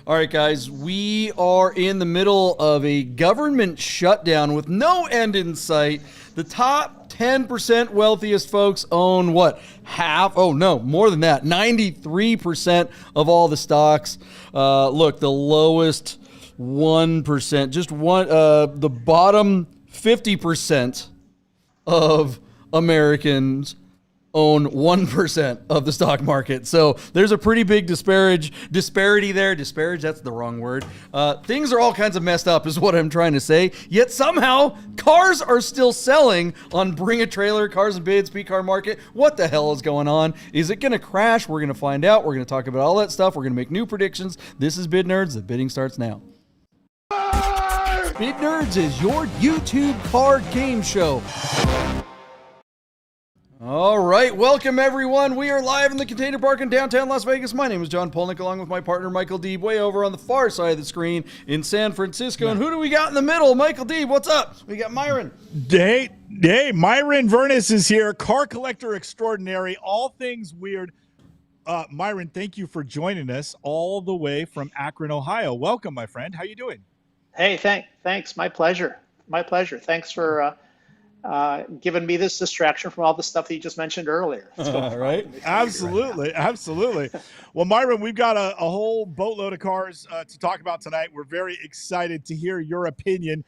All right, guys, we are in the middle of a government shutdown with no end in sight. The top 10% wealthiest folks own what? Half? Oh, no, more than that. 93% of all the stocks. Look, the lowest 1%, just one, the bottom 50% of Americans own 1% of the stock market. So there's a pretty big disparity there. Disparage, that's the wrong word. Things are all kinds of messed up is what I'm trying to say. Yet somehow cars are still selling on Bring a Trailer, Cars and Bids, Car Market. What the hell is going on? Is it going to crash? We're going to find out. We're going to talk about all that stuff. We're going to make new predictions. This is Bid Nerds. The bidding starts now. Bid Nerds is your YouTube car game show. All right, welcome everyone. We are live in the Container Park in downtown Las Vegas. My name is John Polnick, along with my partner Michael Deeb, way over on the far side of the screen in San Francisco. And who do we got in the middle? Michael Deeb, what's up? We got Myron. Hey, Myron Vernis is here, car collector extraordinary, all things weird. Myron, thank you for joining us all the way from Akron, Ohio. Welcome, my friend. How you doing? Hey, thanks. My pleasure. My pleasure. Thanks for giving me this distraction from all the stuff that you just mentioned earlier. Right? Absolutely. Absolutely. Well, Myron, we've got a whole boatload of cars to talk about tonight. We're very excited to hear your opinion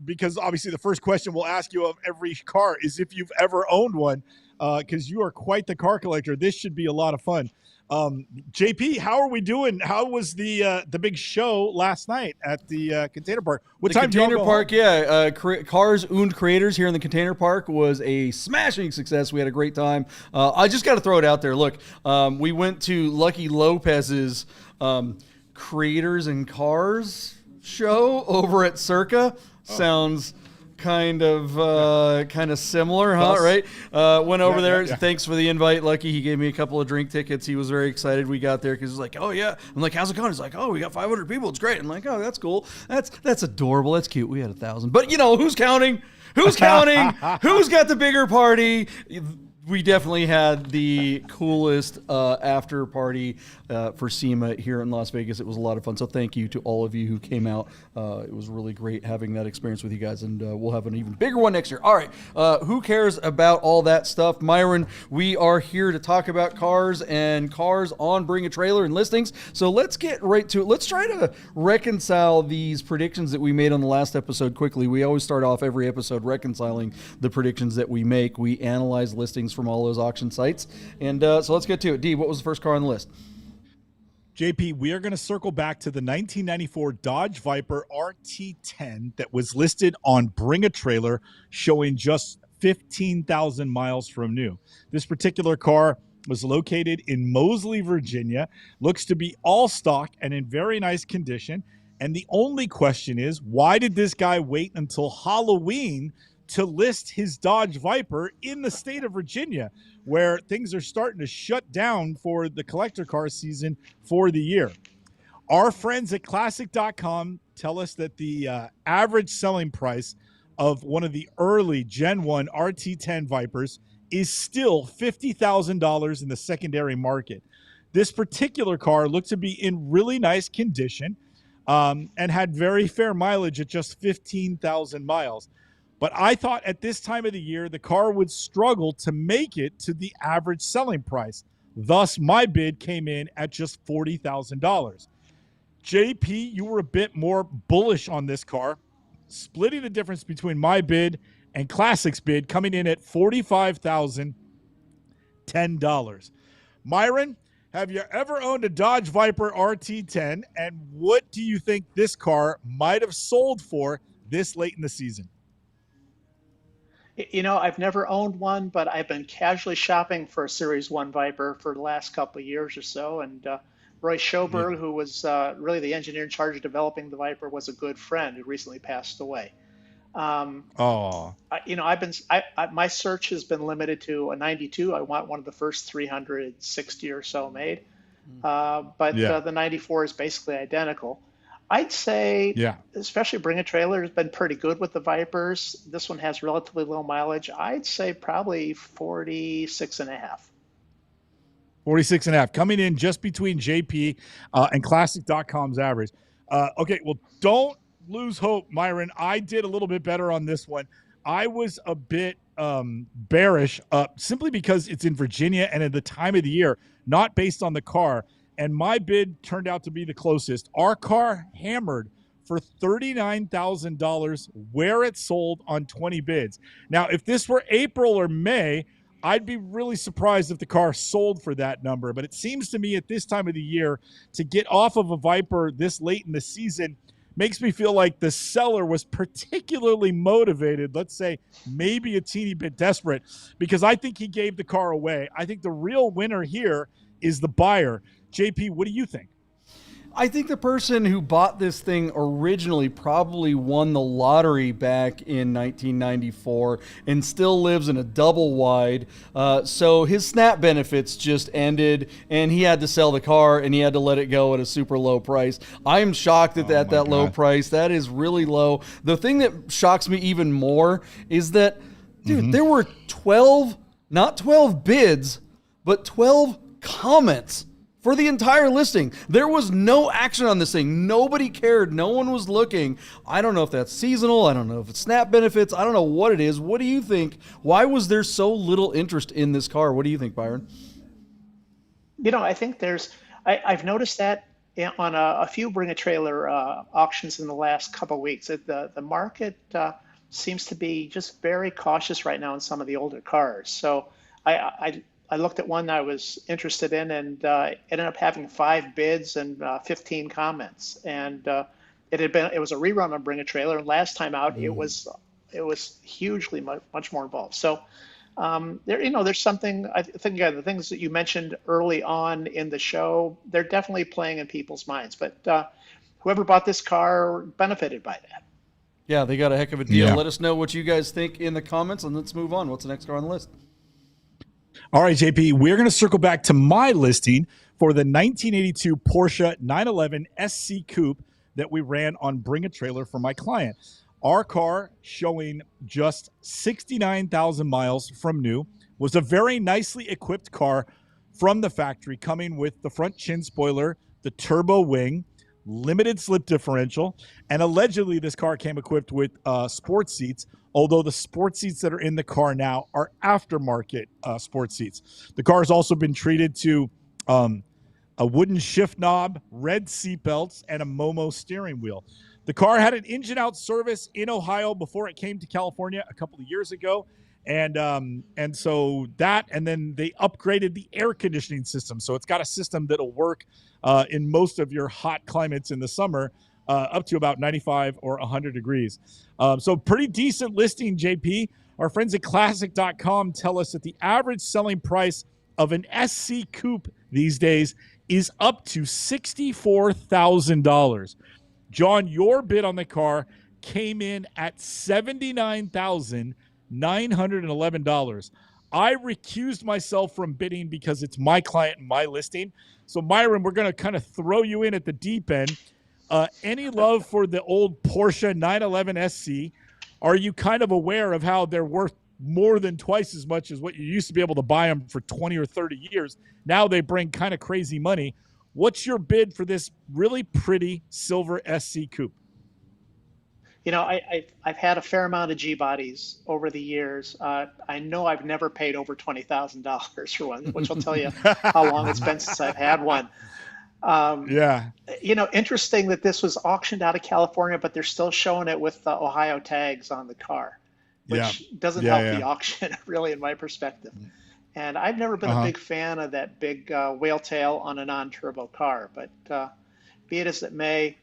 because obviously the first question we'll ask you of every car is if you've ever owned one, because you are quite the car collector. This should be a lot of fun. JP, how are we doing? How was the big show last night at the Container Park? What time Container Park, home? yeah. Cars und Creators here in the Container Park was a smashing success. We had a great time. I just got to throw it out there. Look, we went to Lucky Lopez's Creators and Cars show over at Circa. Sounds kind of similar, huh? Right? Went over there. Yeah. Thanks for the invite, Lucky. He gave me a couple of drink tickets. He was very excited we got there because he's like, oh yeah. I'm like, how's it going? He's like, oh, we got 500 people. It's great. I'm like, oh, that's cool. That's adorable. That's cute. We had 1,000. But you know, who's counting? Who's counting? Who's got the bigger party? We definitely had the coolest after party for SEMA here in Las Vegas. It was a lot of fun. So thank you to all of you who came out. It was really great having that experience with you guys, and we'll have an even bigger one next year. All right, who cares about all that stuff? Myron, we are here to talk about cars and cars on Bring a Trailer and listings. So let's get right to it. Let's try to reconcile these predictions that we made on the last episode quickly. We always start off every episode reconciling the predictions that we make. We analyze listings from all those auction sites. And so let's get to it. D, what was the first car on the list? JP, we are going to circle back to the 1994 Dodge Viper RT10 that was listed on Bring a Trailer, showing just 15,000 miles from new. This particular car was located in Moseley, Virginia, looks to be all stock and in very nice condition. And the only question is, why did this guy wait until Halloween to list his Dodge Viper in the state of Virginia, where things are starting to shut down for the collector car season for the year? Our friends at Classic.com tell us that the average selling price of one of the early Gen 1 RT10 Vipers is still $50,000 in the secondary market. This particular car looked to be in really nice condition and had very fair mileage at just 15,000 miles. But I thought at this time of the year, the car would struggle to make it to the average selling price. Thus, my bid came in at just $40,000. JP, you were a bit more bullish on this car, splitting the difference between my bid and Classic's bid, coming in at $45,010. Myron, have you ever owned a Dodge Viper RT10, and what do you think this car might have sold for this late in the season? You know, I've never owned one, but I've been casually shopping for a Series 1 Viper for the last couple of years or so. And Roy Schoberg, who was really the engineer in charge of developing the Viper, was a good friend who recently passed away. My search has been limited to a 92. I want one of the first 360 or so made. The 94 is basically identical. I'd say, especially Bring a Trailer has been pretty good with the Vipers. This one has relatively low mileage. I'd say probably 46 and a half. 46 and a half, coming in just between JP and Classic.com's average. Okay, well, don't lose hope, Myron. I did a little bit better on this one. I was a bit bearish simply because it's in Virginia and at the time of the year, not based on the car. And my bid turned out to be the closest. Our car hammered for $39,000 where it sold on 20 bids. Now, if this were April or May, I'd be really surprised if the car sold for that number. But it seems to me at this time of the year, to get off of a Viper this late in the season makes me feel like the seller was particularly motivated, let's say maybe a teeny bit desperate, because I think he gave the car away. I think the real winner here is the buyer. JP, what do you think? I think the person who bought this thing originally probably won the lottery back in 1994 and still lives in a double wide. So his SNAP benefits just ended and he had to sell the car and he had to let it go at a super low price. I am shocked at that low price. That is really low. The thing that shocks me even more is that, dude, there were 12, not 12 bids, but 12 comments for the entire listing. There was no action on this thing. Nobody cared. No one was looking. I don't know if that's seasonal. I don't know if it's SNAP benefits. I don't know what it is. What do you think? Why was there so little interest in this car? What do you think, Byron? You know, I think I've noticed that on a few Bring a Trailer auctions in the last couple of weeks. The market seems to be just very cautious right now in some of the older cars. So I looked at one that I was interested in and ended up having 5 bids and 15 comments. And it was a rerun on Bring a Trailer, and last time out it was hugely much more involved. So there's something. I think the things that you mentioned early on in the show, they're definitely playing in people's minds. But whoever bought this car benefited by that. Yeah, they got a heck of a deal. Yeah. Let us know what you guys think in the comments, and let's move on. What's the next car on the list? All right, JP, we're going to circle back to my listing for the 1982 Porsche 911 SC Coupe that we ran on Bring a Trailer for my client. Our car, showing just 69,000 miles from new, was a very nicely equipped car from the factory, coming with the front chin spoiler, the turbo wing, limited slip differential, and allegedly this car came equipped with sports seats, although the sports seats that are in the car now are aftermarket sports seats. The car has also been treated to a wooden shift knob, red seat belts, and a Momo steering wheel. The car had an engine-out service in Ohio before it came to California a couple of years ago. And so that, and then they upgraded the air conditioning system. So it's got a system that'll work in most of your hot climates in the summer, up to about 95 or 100 degrees. So pretty decent listing, JP. Our friends at Classic.com tell us that the average selling price of an SC Coupe these days is up to $64,000. John, your bid on the car came in at $79,911. I recused myself from bidding because it's my client and my listing. So, Myron, we're going to kind of throw you in at the deep end. Any love for the old Porsche 911 SC? Are you kind of aware of how they're worth more than twice as much as what you used to be able to buy them for 20 or 30 years? Now they bring kind of crazy money. What's your bid for this really pretty silver SC Coupe? You know, I've had a fair amount of G-bodies over the years. I know I've never paid over $20,000 for one, which will tell you how long it's been since I've had one. Yeah. You know, interesting that this was auctioned out of California, but they're still showing it with the Ohio tags on the car, which doesn't help the auction, really, in my perspective. And I've never been a big fan of that big whale tail on a non-turbo car. But be it as it may,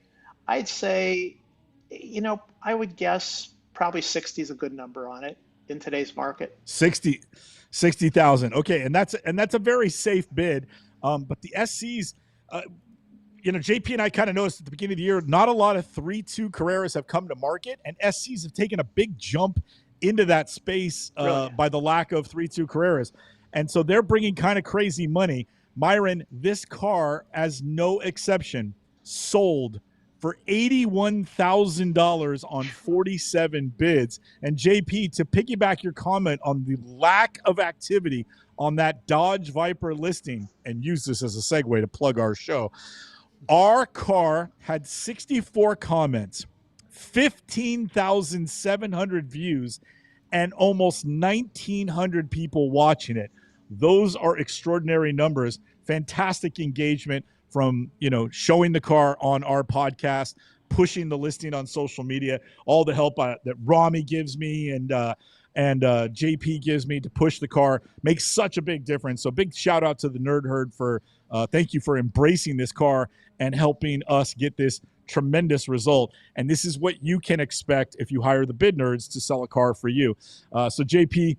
I'd say, you know, I would guess probably 60 is a good number on it in today's market. 60,000. Okay, and that's a very safe bid. But the SCs, you know, JP and I kind of noticed at the beginning of the year, not a lot of 3.2 Carreras have come to market, and SCs have taken a big jump into that space by the lack of 3.2 Carreras. And so they're bringing kind of crazy money. Myron, this car, as no exception, sold for for $81,000 on 47 bids. And JP, to piggyback your comment on the lack of activity on that Dodge Viper listing, and use this as a segue to plug our show, our car had 64 comments, 15,700 views, and almost 1,900 people watching it. Those are extraordinary numbers. Fantastic engagement from, showing the car on our podcast, pushing the listing on social media, all the help that Rami gives me and JP gives me to push the car makes such a big difference. So big shout out to the Nerd Herd for thank you for embracing this car and helping us get this tremendous result. And this is what you can expect if you hire the Bid Nerds to sell a car for you. So JP,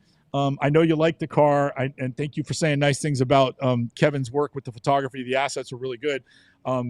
I know you like the car, and thank you for saying nice things about Kevin's work with the photography. The assets are really good. I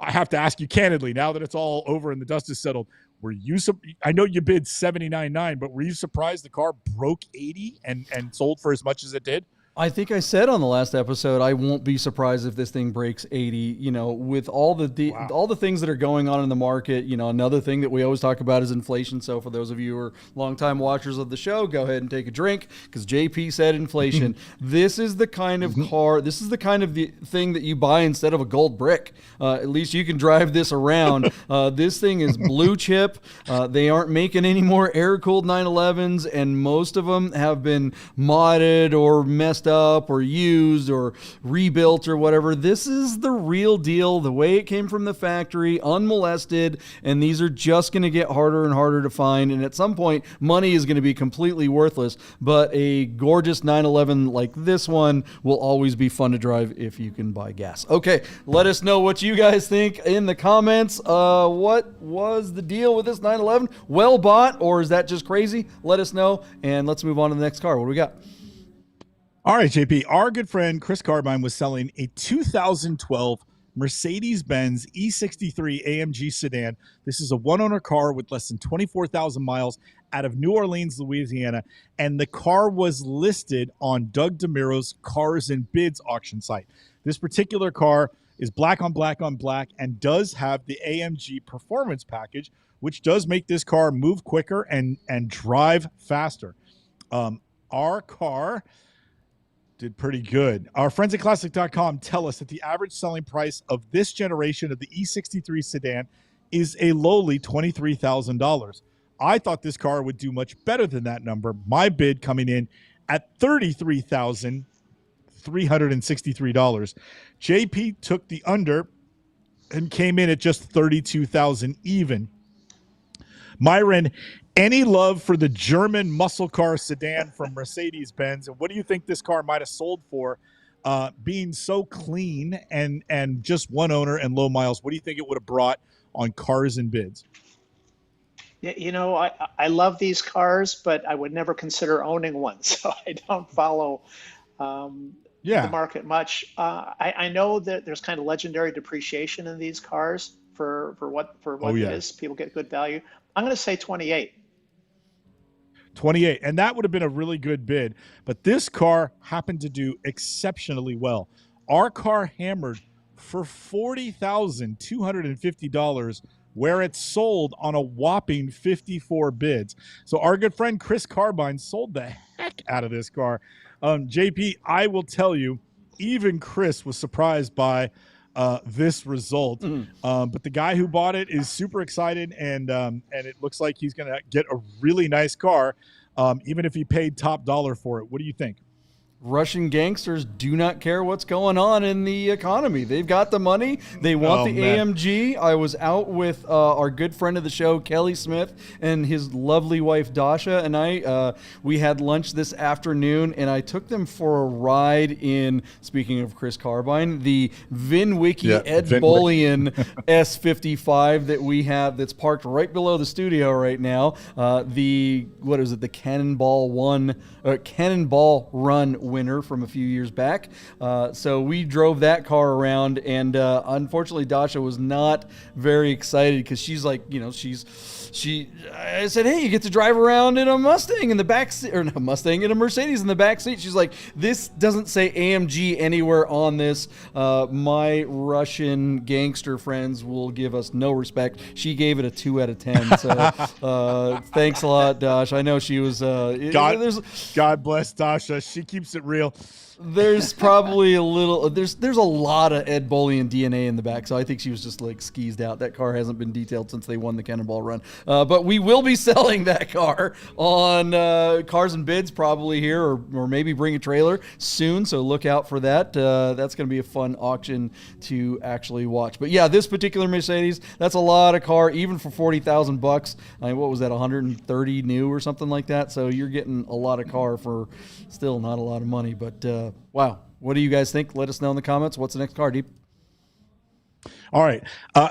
have to ask you candidly, now that it's all over and the dust is settled, I know you bid $79,900, but were you surprised the car broke 80 and sold for as much as it did? I think I said on the last episode, I won't be surprised if this thing breaks 80, with all the things that are going on in the market. Another thing that we always talk about is inflation. So for those of you who are longtime watchers of the show, go ahead and take a drink because JP said inflation. This is the kind of car, this is the kind of the thing that you buy instead of a gold brick. At least you can drive this around. This thing is blue chip. They aren't making any more air-cooled 911s, and most of them have been modded or messed up or used or rebuilt or whatever. This is the real deal, the way it came from the factory, unmolested, and these are just going to get harder and harder to find, and at some point money is going to be completely worthless, but a gorgeous 911 like this one will always be fun to drive if you can buy gas. Okay, let us know what you guys think in the comments. What was the deal with this 911? Well bought, or is that just crazy? Let us know, and let's move on to the next car. What do we got? All right, JP, our good friend Chris Carbine was selling a 2012 Mercedes-Benz E63 AMG sedan. This is a one-owner car with less than 24,000 miles out of New Orleans, Louisiana, and the car was listed on Doug DeMiro's Cars and Bids auction site. This particular car is black on black on black and does have the AMG performance package, which does make this car move quicker and drive faster. Our car did pretty good. Our friends at Classic.com tell us that the average selling price of this generation of the E63 sedan is a lowly $23,000. I thought this car would do much better than that number. My bid coming in at $33,363. JP took the under and came in at just $32,000 even. Myron, any love for the German muscle car sedan from Mercedes-Benz? And what do you think this car might have sold for, being so clean and just one owner and low miles? What do you think it would have brought on Cars and Bids? Yeah, I love these cars, but I would never consider owning one, so I don't follow the market much. I know that there's kind of legendary depreciation in these cars for what it is. People get good value. I'm going to say 28. 28, and that would have been a really good bid, but this car happened to do exceptionally well. Our car hammered for $40,250, where it sold on a whopping 54 bids. So our good friend Chris Carbine sold the heck out of this car. JP, I will tell you, even Chris was surprised by this result. But the guy who bought it is super excited, and it looks like he's going to get a really nice car, even if he paid top dollar for it. What do you think? Russian gangsters do not care what's going on in the economy. They've got the money. They want AMG. I was out with our good friend of the show, Kelly Smith, and his lovely wife, Dasha, and I. We had lunch this afternoon, and I took them for a ride in, speaking of Chris Carbine, the VinWiki Ed Bullion S55 that we have that's parked right below the studio right now. The Cannonball Run winner from a few years back. So we drove that car around, and unfortunately, Dasha was not very excited because she's like, I said, hey, you get to drive around in a Mustang in the back seat, or not Mustang, in a Mercedes in the back seat. She's like, this doesn't say AMG anywhere on this. My Russian gangster friends will give us no respect. She gave it a 2 out of 10. So thanks a lot, Dash. I know she was. God bless Dasha. She keeps it real. There's probably a little. There's a lot of Ed Bolian DNA in the back, so I think she was just like skeezed out. That car hasn't been detailed since they won the Cannonball Run. But we will be selling that car on Cars and Bids probably here, or maybe Bring a Trailer soon. So look out for that. That's going to be a fun auction to actually watch. But yeah, this particular Mercedes, that's a lot of car, even for $40,000. I mean, what was that, 130 new or something like that? So you're getting a lot of car for still not a lot of money, but. Wow. What do you guys think? Let us know in the comments. What's the next car, Deep? All right.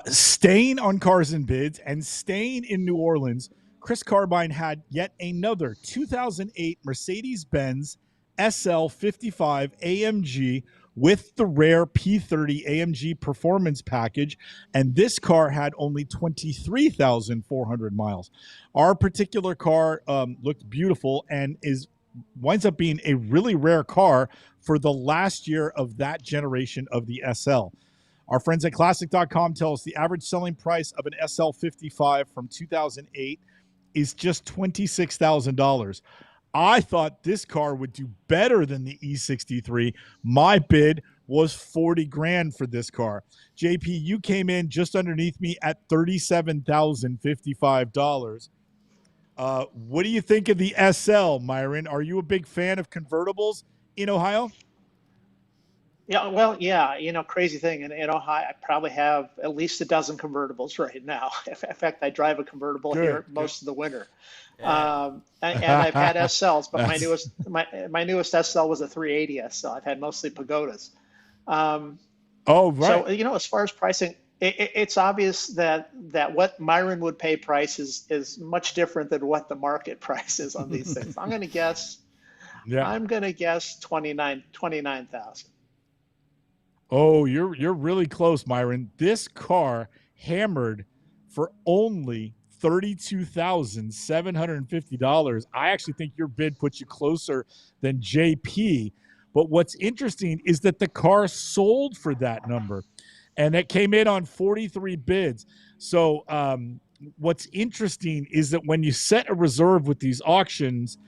Staying on Cars and Bids and staying in New Orleans, Chris Carbine had yet another 2008 Mercedes-Benz SL55 AMG with the rare P30 AMG performance package, and this car had only 23,400 miles. Our particular car looked beautiful and winds up being a really rare car for the last year of that generation of the SL. Our friends at Classic.com tell us the average selling price of an SL55 from 2008 is just $26,000. I thought this car would do better than the E63. My bid was 40 grand for this car. JP, you came in just underneath me at $37,055. What do you think of the SL, Myron? Are you a big fan of convertibles in Ohio? Yeah, well, yeah, crazy thing. In Ohio, I probably have at least a dozen convertibles right now. In fact, I drive a convertible here most of the winter. Yeah. And I've had SLs, but my newest SL was a 380 SL. I've had mostly Pagodas. Oh, right. So, as far as pricing, it's obvious that what Myron would pay price is much different than what the market price is on these things. I'm going to guess. Yeah. I'm going to guess 29,000. Oh, you're really close, Myron. This car hammered for only $32,750. I actually think your bid puts you closer than JP. But what's interesting is that the car sold for that number, and it came in on 43 bids. So what's interesting is that when you set a reserve with these auctions,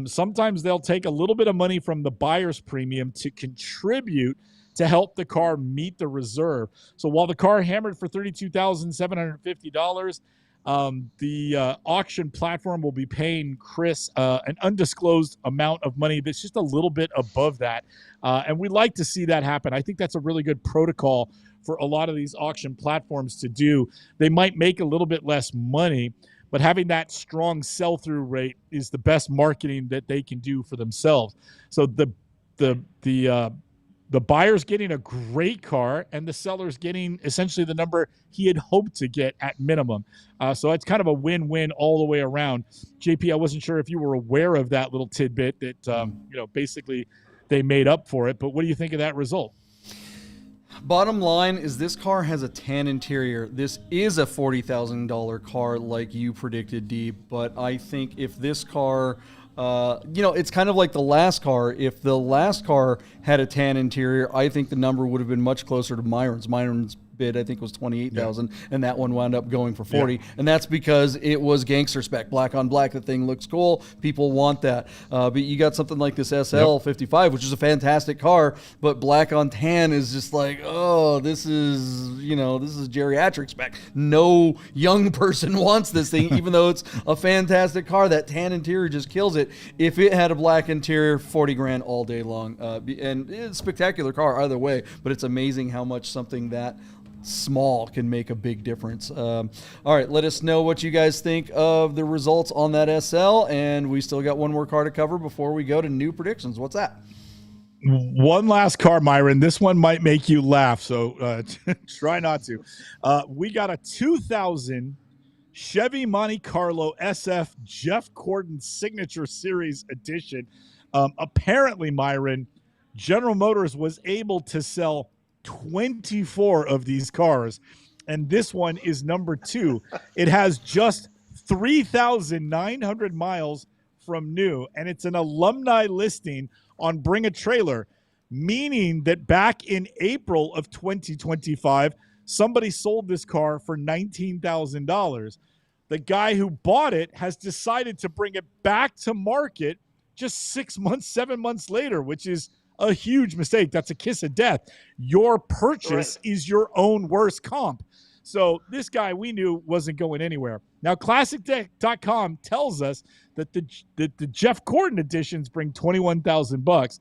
sometimes they'll take a little bit of money from the buyer's premium to contribute to help the car meet the reserve. So while the car hammered for $32,750, the auction platform will be paying Chris an undisclosed amount of money that's just a little bit above that. And we like to see that happen. I think that's a really good protocol for a lot of these auction platforms to do. They might make a little bit less money, but having that strong sell-through rate is the best marketing that they can do for themselves. So the buyer's getting a great car, and the seller's getting essentially the number he had hoped to get at minimum. So it's kind of a win-win all the way around. JP, I wasn't sure if you were aware of that little tidbit that, basically they made up for it. But what do you think of that result? Bottom line is this car has a tan interior. This is a $40,000 car like you predicted, Deep. But I think if this car... it's kind of like the last car. If the last car had a tan interior, I think the number would have been much closer to Myron's. Myron's bid, I think, was 28,000, and that one wound up going for 40. And that's because it was gangster spec, black on black. The thing looks cool. People want that. But you got something like this SL55, which is a fantastic car, but black on tan is just like, oh, this is geriatric spec. No young person wants this thing, even though it's a fantastic car. That tan interior just kills it. If it had a black interior, 40 grand all day long. And it's a spectacular car either way, but it's amazing how much something that small can make a big difference. All right, let us know what you guys think of the results on that SL, and we still got one more car to cover before we go to new predictions. What's that? One last car, Myron. This one might make you laugh, so try not to. We got a 2000 Chevy Monte Carlo SF Jeff Gordon Signature Series Edition. Apparently, Myron, General Motors was able to sell 24 of these cars, and this one is number 2. It has just 3,900 miles from new, and it's an alumni listing on Bring a Trailer, meaning that back in April of 2025, somebody sold this car for $19,000. The guy who bought it has decided to bring it back to market just 6 months, 7 months later, which is a huge mistake. That's a kiss of death. Your purchase is your own worst comp. So this guy we knew wasn't going anywhere. Now, ClassicDeck.com tells us that the Jeff Gordon editions bring $21,000.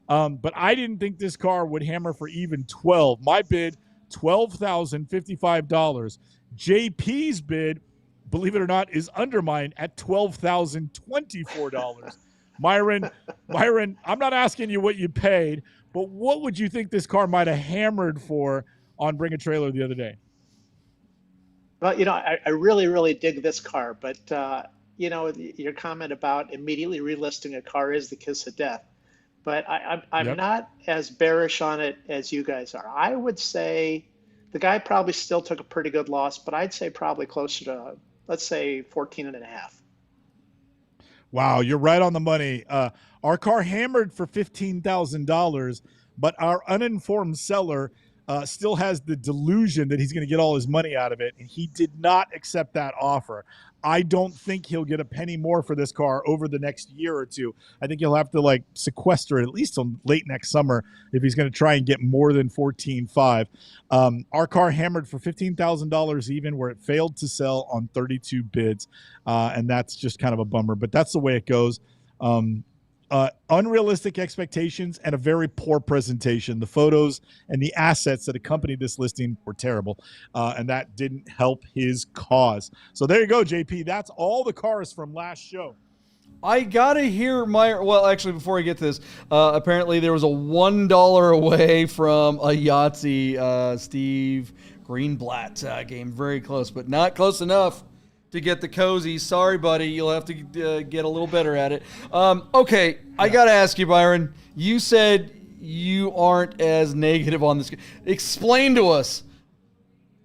But I didn't think this car would hammer for even 12. My bid, $12,055. JP's bid, believe it or not, is under mine at $12,024. Myron, I'm not asking you what you paid, but what would you think this car might have hammered for on Bring a Trailer the other day? Well, I really, really dig this car, but, your comment about immediately relisting a car is the kiss of death. But I'm not as bearish on it as you guys are. I would say the guy probably still took a pretty good loss, but I'd say probably closer to, let's say, 14 and a half. Wow, you're right on the money. Our car hammered for $15,000, but our uninformed seller still has the delusion that he's going to get all his money out of it, and he did not accept that offer. I don't think he'll get a penny more for this car over the next year or two. I think he'll have to sequester it at least till late next summer if he's going to try and get more than $14,500. Our car hammered for $15,000 even, where it failed to sell on 32 bids, and that's just kind of a bummer. But that's the way it goes. Unrealistic expectations and a very poor presentation. The photos and the assets that accompanied this listing were terrible, and that didn't help his cause. So there you go, JP. That's all the cars from last show. I gotta hear well, actually, before I get to this, apparently there was a $1 away from a Yahtzee Steve Greenblatt game. Very close, but not close enough to get the cozy. Sorry, buddy. You'll have to get a little better at it. Okay, I got to ask you, Myron. You said you aren't as negative on this. Explain to us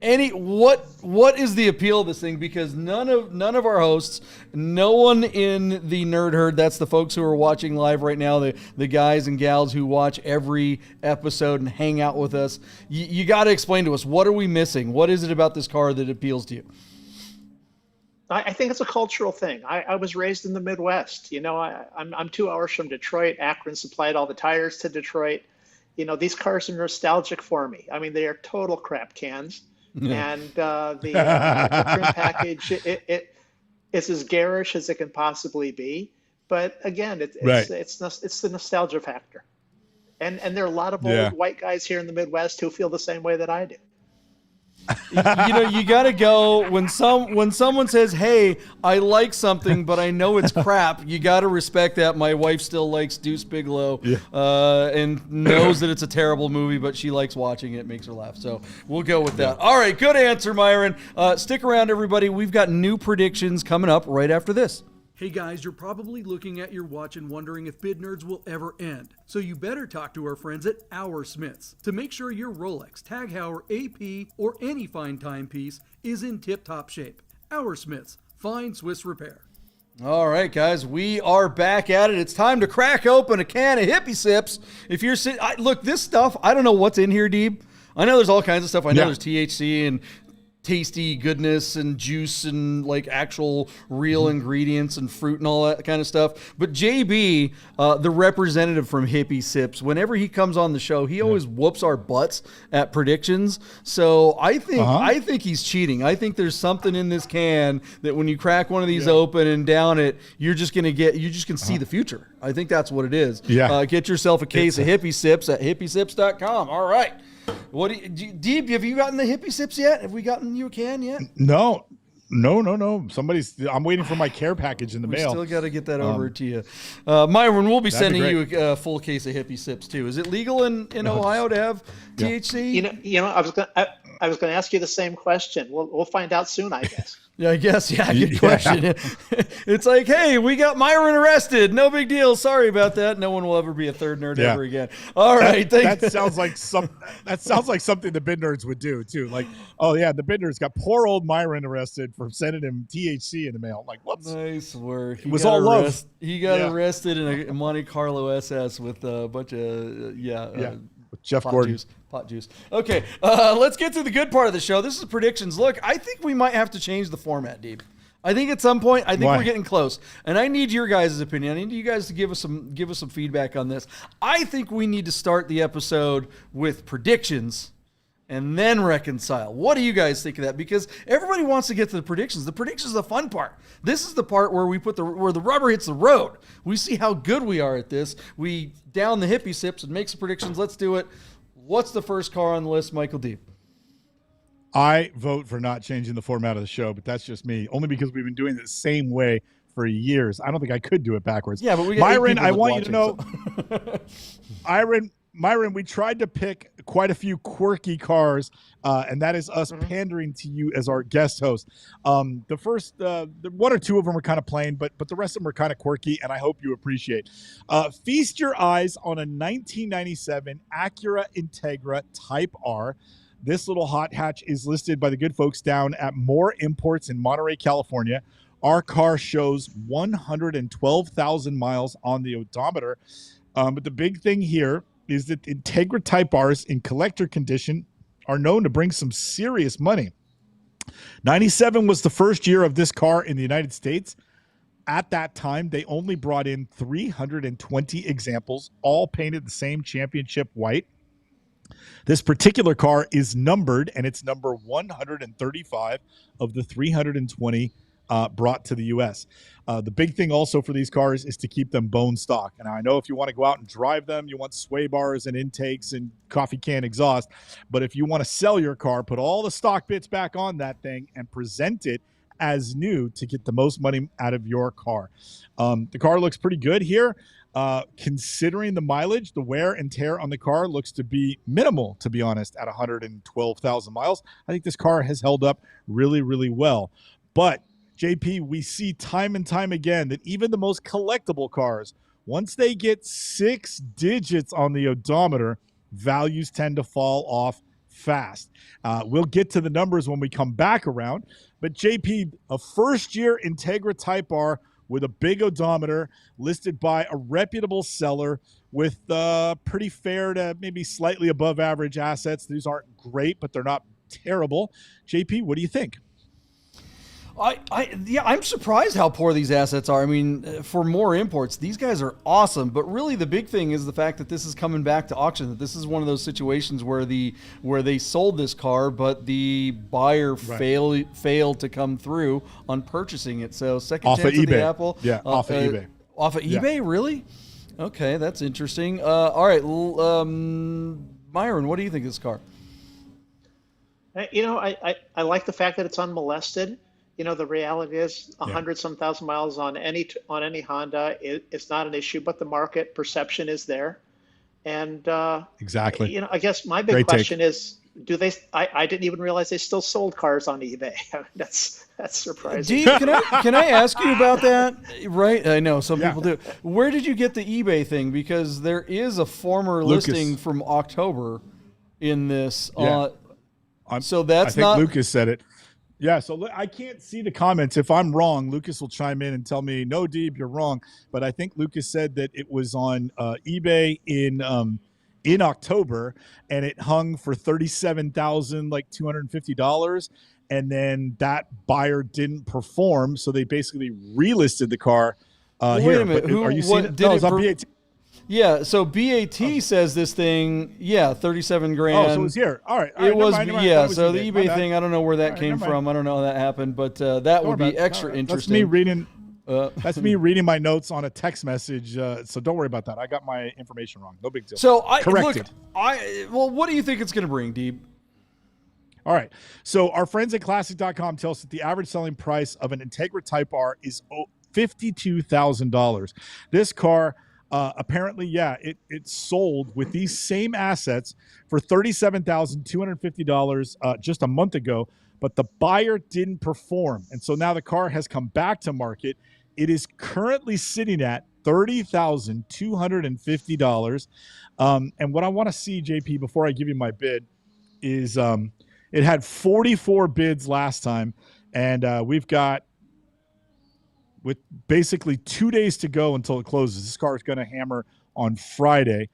what is the appeal of this thing? Because none of our hosts, no one in the Nerd Herd, that's the folks who are watching live right now, the guys and gals who watch every episode and hang out with us. You got to explain to us, what are we missing? What is it about this car that appeals to you? I think it's a cultural thing. I was raised in the Midwest. I'm 2 hours from Detroit. Akron supplied all the tires to Detroit. These cars are nostalgic for me. I mean, they are total crap cans. And the trim package, it's as garish as it can possibly be. But again, it's the nostalgia factor. And there are a lot of old white guys here in the Midwest who feel the same way that I do. You got to go when someone says, "Hey, I like something, but I know it's crap." You got to respect that. My wife still likes Deuce Bigalow, and knows that it's a terrible movie, but she likes watching it. It makes her laugh. So we'll go with that. All right, good answer, Myron. Stick around, everybody. We've got new predictions coming up right after this. Hey guys, you're probably looking at your watch and wondering if Bid Nerds will ever end. So you better talk to our friends at Our Smiths to make sure your Rolex, Tag Heuer, AP, or any fine timepiece is in tip-top shape. Our Smiths, fine Swiss repair. All right, guys, we are back at it. It's time to crack open a can of Hippie Sips. If you're look, this stuff, I don't know what's in here, Deeb. I know there's all kinds of stuff. I know there's THC and tasty goodness and juice and actual real ingredients and fruit and all that kind of stuff. But JB, the representative from Hippie Sips, whenever he comes on the show, he always whoops our butts at predictions. So I think he's cheating. I think there's something in this can that when you crack one of these open and down it, you're just can see the future. I think that's what it is. Get yourself a case of Hippie Sips at hippiesips.com. All right. Deeb, have you gotten the Hippie Sips yet? Have we gotten you a can yet? No. I'm waiting for my care package in the mail. Still got to get that over to you. Myron, we'll be sending you a full case of Hippie Sips too. Is it legal in Ohio to have THC? I was going to ask you the same question. We'll find out soon, I guess. Yeah, I guess. Yeah, good question. It's like, hey, we got Myron arrested. No big deal. Sorry about that. No one will ever be a third nerd ever again. All right. That sounds like something the bid nerds would do too. Like, oh yeah, the bid nerds got poor old Myron arrested for sending him THC in the mail. Like, whoops. Nice work. It was all love. He got arrested in a Monte Carlo SS with a bunch of with Jeff Gordon. Pot juice. Okay, let's get to the good part of the show. This is predictions. Look, I think we might have to change the format, Deep. I think at some point, we're getting close, and I need your guys' opinion. I need you guys to give us some feedback on this. I think we need to start the episode with predictions and then reconcile. What do you guys think of that? Because everybody wants to get to the predictions. The predictions are the fun part. This is the part where where the rubber hits the road. We see how good we are at this. We down the hippie sips and make some predictions. Let's do it. What's the first car on the list, Michael D? I vote for not changing the format of the show, but that's just me. Only because we've been doing it the same way for years. I don't think I could do it backwards. Yeah, but we got Myron, I want you to know, Myron, we tried to pick quite a few quirky cars, and that is us pandering to you as our guest host. The first, one or two of them are kind of plain, but the rest of them are kind of quirky, and I hope you appreciate. Feast your eyes on a 1997 Acura Integra Type R. This little hot hatch is listed by the good folks down at Moore Imports in Monterey, California. Our car shows 112,000 miles on the odometer. But the big thing here is that Integra Type Rs in collector condition are known to bring some serious money. 97 was the first year of this car in the United States. At that time, they only brought in 320 examples, all painted the same championship white. This particular car is numbered, and it's number 135 of the 320 brought to the U.S. The big thing also for these cars is to keep them bone stock. And I know if you want to go out and drive them, you want sway bars and intakes and coffee can exhaust. But if you want to sell your car, put all the stock bits back on that thing and present it as new to get the most money out of your car. The car looks pretty good here. Considering the mileage, the wear and tear on the car looks to be minimal, to be honest, at 112,000 miles. I think this car has held up really, really well. But JP, we see time and time again that even the most collectible cars, once they get 6 digits on the odometer, values tend to fall off fast. We'll get to the numbers when we come back around. But JP, a first-year Integra Type R with a big odometer listed by a reputable seller with pretty fair to maybe slightly above average assets. These aren't great, but they're not terrible. JP, what do you think? I'm surprised how poor these assets are. I mean, for more imports, these guys are awesome. But really, the big thing is the fact that this is coming back to auction. That this is one of those situations where they sold this car, but the buyer failed to come through on purchasing it. So second chance at the apple. Yeah, off of eBay. Off of eBay, really? Okay, that's interesting. All right, Myron, what do you think of this car? You know, I like the fact that it's unmolested. You know, the reality is 100-some thousand miles on any Honda, it's not an issue, but the market perception is there. And exactly. You know, I guess my big question is, do they? I didn't even realize they still sold cars on eBay. That's surprising. Can I ask you about that? Right, I know some people do. Where did you get the eBay thing? Because there is a former listing from October in this. So that's not. I think Lucas said it. Yeah, so I can't see the comments. If I'm wrong, Lucas will chime in and tell me, no, Deeb, you're wrong. But I think Lucas said that it was on eBay in October, and it hung for $37,250. And then that buyer didn't perform, so they basically relisted the car here. Wait a minute. Are you seeing it? No, it's on BAT. Yeah, so BAT says this thing, $37,000. Oh, so it was here. All right. It was, so the eBay thing, I don't know where that came from. I don't know how that happened, but that would be extra interesting. That's me reading my notes on a text message, so don't worry about that. I got my information wrong. No big deal. So corrected. What do you think it's going to bring, Deeb? All right. So our friends at Classic.com tell us that the average selling price of an Integra Type R is $52,000. This car, Apparently, yeah, it sold with these same assets for $37,250 just a month ago, but the buyer didn't perform. And so now the car has come back to market. It is currently sitting at $30,250. And what I want to see, JP, before I give you my bid, is it had 44 bids last time, and we've got, with basically 2 days to go until it closes. This car is going to hammer on Friday.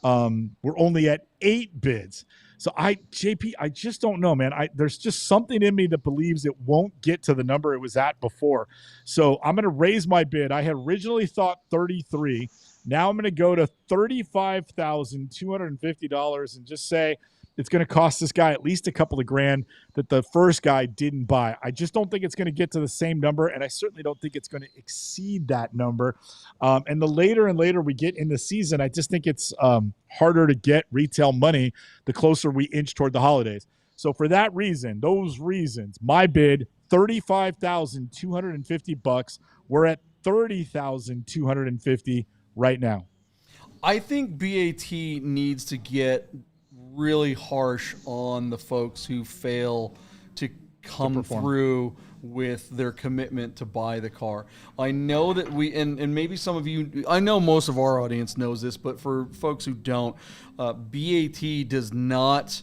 We're only at 8 bids. So JP, I just don't know, man. There's just something in me that believes it won't get to the number it was at before. So I'm going to raise my bid. I had originally thought 33. Now I'm going to go to $35,250 and just say it's going to cost this guy at least a couple of grand that the first guy didn't buy. I just don't think it's going to get to the same number, and I certainly don't think it's going to exceed that number. And the later and later we get in the season, I just think it's harder to get retail money the closer we inch toward the holidays. So for that reason, those reasons, my bid, $35,250. We're at $30,250 right now. I think BAT needs to get really harsh on the folks who fail to come through with their commitment to buy the car. I know that and maybe some of you, I know most of our audience knows this, but for folks who don't, BAT does not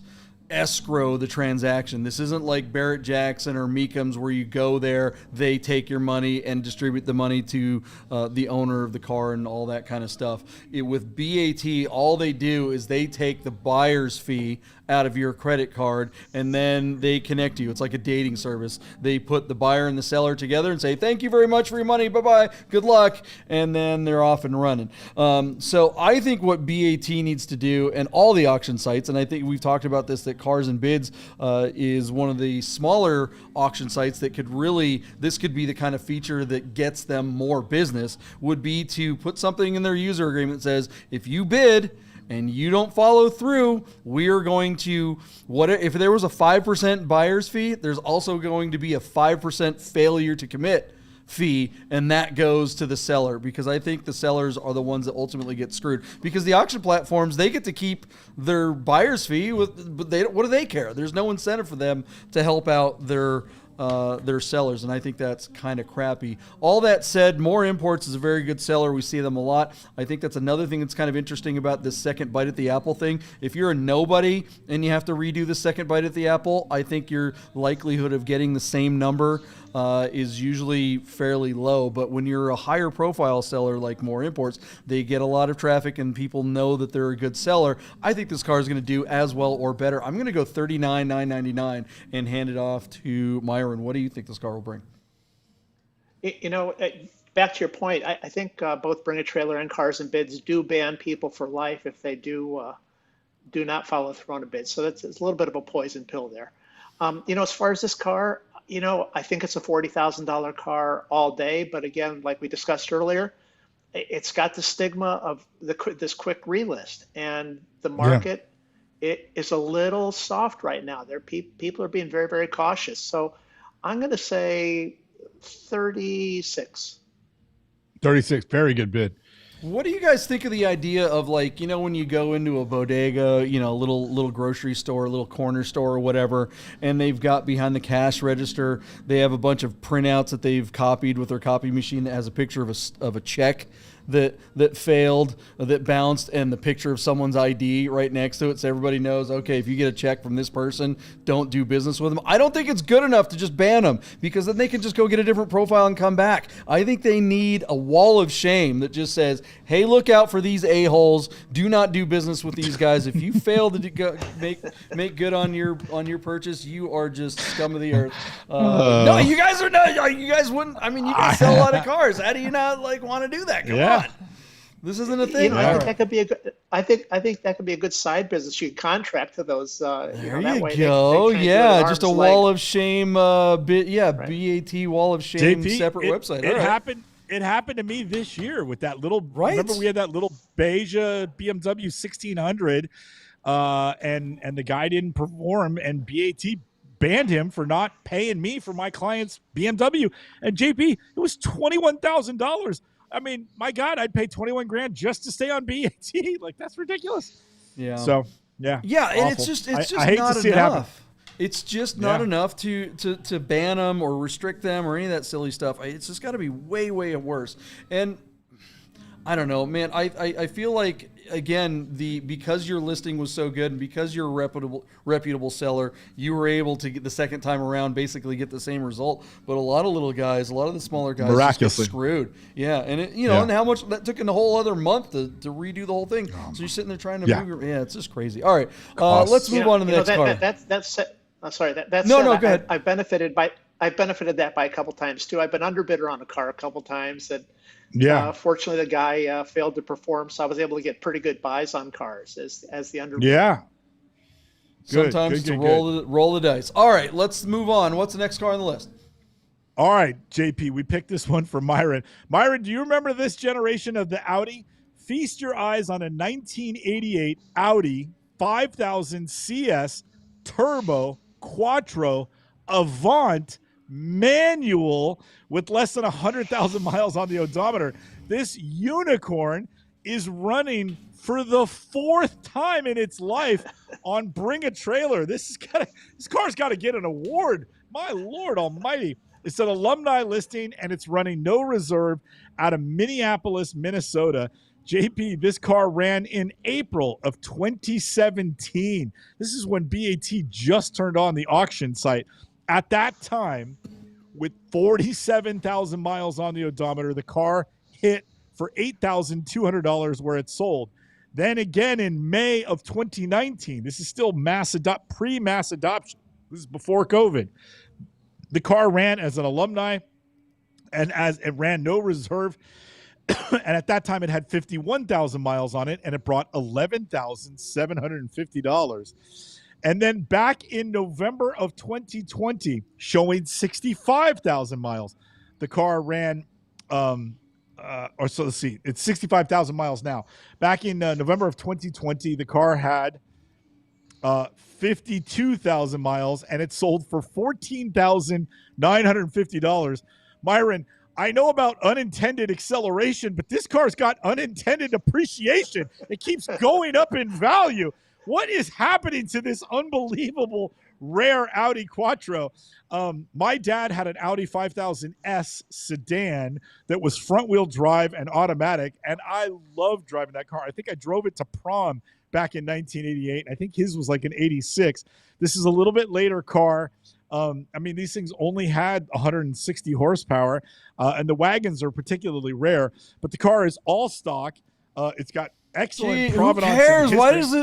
escrow the transaction. This isn't like Barrett Jackson or Meekums where you go there, they take your money and distribute the money to the owner of the car and all that kind of stuff. With BAT, all they do is they take the buyer's fee out of your credit card and then they connect you. It's like a dating service. They put the buyer and the seller together and say, thank you very much for your money. Bye-bye. Good luck. And then they're off and running. So I think what BAT needs to do, and all the auction sites, and I think we've talked about this, that Cars and Bids is one of the smaller auction sites that could really, this could be the kind of feature that gets them more business, would be to put something in their user agreement that says, if you bid and you don't follow through, we are going to, if there was a 5% buyer's fee, there's also going to be a 5% failure to commit fee, and that goes to the seller, because I think the sellers are the ones that ultimately get screwed, because the auction platforms, they get to keep their buyer's fee, but what do they care? There's no incentive for them to help out their sellers, and I think that's kind of crappy. All that said, More Imports is a very good seller. We see them a lot. I think that's another thing that's kind of interesting about this second bite at the apple thing. If you're a nobody and you have to redo the second bite at the apple, I think your likelihood of getting the same number is usually fairly low. But when you're a higher profile seller like More Imports, they get a lot of traffic and people know that they're a good seller. I think this car is going to do as well or better. I'm going to go $39,999 and hand it off to Myron. What do you think this car will bring? You know, back to your point, I think both Bring a Trailer and Cars and Bids do ban people for life if they do not follow through on a bid. So it's a little bit of a poison pill there. You know, as far as this car, you know, I think it's a $40,000 car all day. But again, like we discussed earlier, it's got the stigma of this quick relist, and the market it is a little soft right now. People are being very, very cautious. So I'm going to say 36. 36, very good bid. What do you guys think of the idea of, like, you know, when you go into a bodega, you know, little grocery store, little corner store or whatever, and they've got behind the cash register, they have a bunch of printouts that they've copied with their copy machine that has a picture of a check that failed, that bounced, and the picture of someone's ID right next to it, so everybody knows, okay, if you get a check from this person, don't do business with them. I don't think it's good enough to just ban them, because then they can just go get a different profile and come back. I think they need a wall of shame that just says, hey, look out for these a-holes. Do not do business with these guys. If you fail to make good on your purchase, you are just scum of the earth. No, you guys are not. You guys wouldn't. I mean, you guys sell a lot of cars. How do you not want to do that? Come on. This isn't a thing. You know, I think that could be a good. I think that could be a good side business. You could contract to those. There you go. Yeah, just a wall of shame. BAT wall of shame. JP, separate website. It happened to me this year with that little. Right. Remember, we had that little beige BMW 1600, and the guy didn't perform, and BAT banned him for not paying me for my client's BMW. And JP, it was $21,000. I mean, my God, I'd pay 21 grand just to stay on BAT. Like, that's ridiculous. Yeah. So, yeah. Yeah, and awful. it's just I hate not to see enough. It happen. It's just not enough to ban them or restrict them or any of that silly stuff. It's just got to be way, way worse. And I don't know, man. I feel like, again, because your listing was so good and because you're a reputable seller, you were able to get the second time around basically get the same result. But a lot of little guys, a lot of the smaller guys, just get screwed. Yeah, and and how much that took in a whole other month to redo the whole thing. So you're sitting there trying to move. It's just crazy. All right, let's move on to the next car. That's no, go ahead. I benefited that by a couple times too. I've been underbidder on a car a couple times that. Fortunately, the guy failed to perform, so I was able to get pretty good buys on cars as the underbidder. Yeah. Sometimes roll the dice. All right, let's move on. What's the next car on the list? All right, JP, we picked this one for Myron. Myron, do you remember this generation of the Audi? Feast your eyes on a 1988 Audi 5000 CS Turbo Quattro Avant manual with less than 100,000 miles on the odometer. This unicorn is running for the fourth time in its life on Bring a Trailer. This car's got to get an award. My Lord Almighty. It's an alumni listing, and it's running no reserve out of Minneapolis, Minnesota. JP, this car ran in April of 2017. This is when BAT just turned on the auction site. At that time, with 47,000 miles on the odometer, the car hit for $8,200 where it sold. Then again in May of 2019, this is still pre-mass adoption. This is before COVID. The car ran as an alumni, and as it ran no reserve. And at that time, it had 51,000 miles on it, and it brought $11,750. And then back in November of 2020, showing 65,000 miles, the car ran, let's see, it's 65,000 miles now. Back in November of 2020, the car had 52,000 miles, and it sold for $14,950. Myron, I know about unintended acceleration, but this car's got unintended appreciation. It keeps going up in value. What is happening to this unbelievable rare Audi Quattro? My dad had an Audi 5000S sedan that was front-wheel drive and automatic, and I loved driving that car. I think I drove it to prom back in 1988. I think his was like an 86. This is a little bit later car. I mean, these things only had 160 horsepower, and the wagons are particularly rare, but the car is all stock. It's got excellent provenance. Who cares?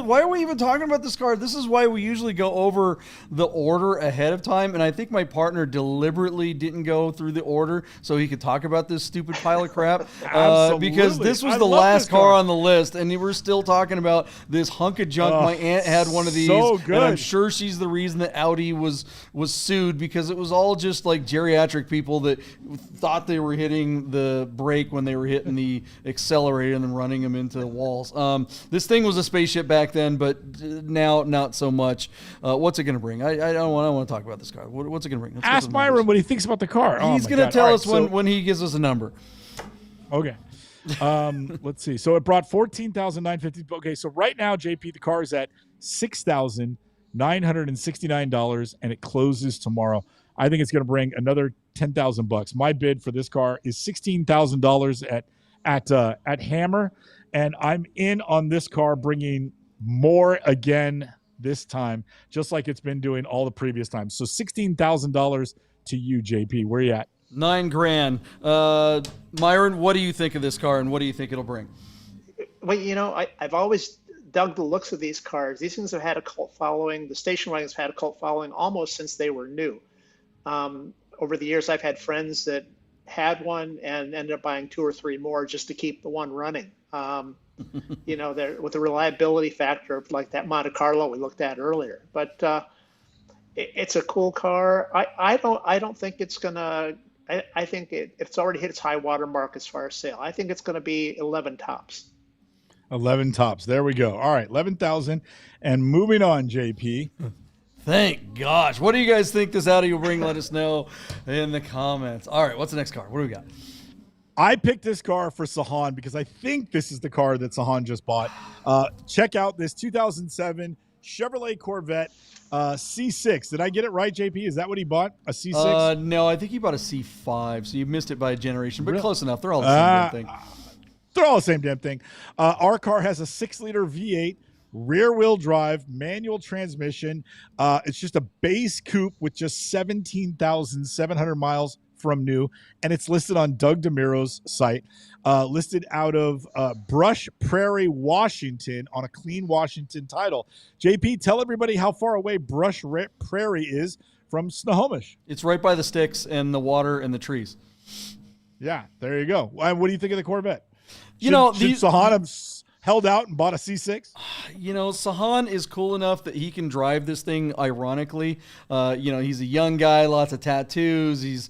Why are we even talking about this car? This is why we usually go over the order ahead of time. And I think my partner deliberately didn't go through the order so he could talk about this stupid pile of crap. Because this was the last car on the list, and we're still talking about this hunk of junk. My aunt had one of these, so good. And I'm sure she's the reason that Audi was sued, because it was all just like geriatric people that thought they were hitting the brake when they were hitting the accelerator and then running them into the wall. This thing was a spaceship back then, but now not so much. What's it going to bring? I don't want to talk about this car. What's it going to bring? Ask Myron what he thinks about the car. He's going to tell us when he gives us a number. Okay. Let's see. So it brought $14,950. Okay, so right now, JP, the car is at $6,969, and it closes tomorrow. I think it's going to bring another $10,000. My bid for this car is $16,000 at Hammer. And I'm in on this car bringing more again this time, just like it's been doing all the previous times. So $16,000 to you, JP. Where are you at? $9,000. Myron, what do you think of this car, and what do you think it'll bring? Well, I've always dug the looks of these cars. These things have had a cult following. The station wagons have had a cult following almost since they were new. Over the years, I've had friends that had one and ended up buying 2 or 3 more just to keep the one running. With the reliability factor of like that Monte Carlo we looked at earlier. But it's a cool car. I don't think it's gonna. I think it's already hit its high water mark as far as sale. I think it's going to be 11 tops. 11 tops. There we go. All right, 11,000. And moving on, JP. Thank gosh. What do you guys think this Audi will bring? Let us know in the comments. All right, what's the next car? What do we got? I picked this car for Sahan because I think this is the car that Sahan just bought. Check out this 2007 Chevrolet Corvette C6. Did I get it right, JP? Is that what he bought? A C6? No, I think he bought a C5, so you missed it by a generation, but Really? Close enough. They're all the same damn thing. They're all the same damn thing. Our car has a 6-liter V8, rear-wheel drive, manual transmission. It's just a base coupe with just 17,700 miles from new, and it's listed on Doug DeMiro's site, listed out of Brush Prairie, Washington, on a clean Washington title. JP, tell everybody how far away Brush Prairie is from Snohomish. It's right by the sticks and the water and the trees. Yeah, there you go. What do you think of the Corvette? Should Sahan have held out and bought a C6? Sahan is cool enough that he can drive this thing ironically. He's a young guy, lots of tattoos. He's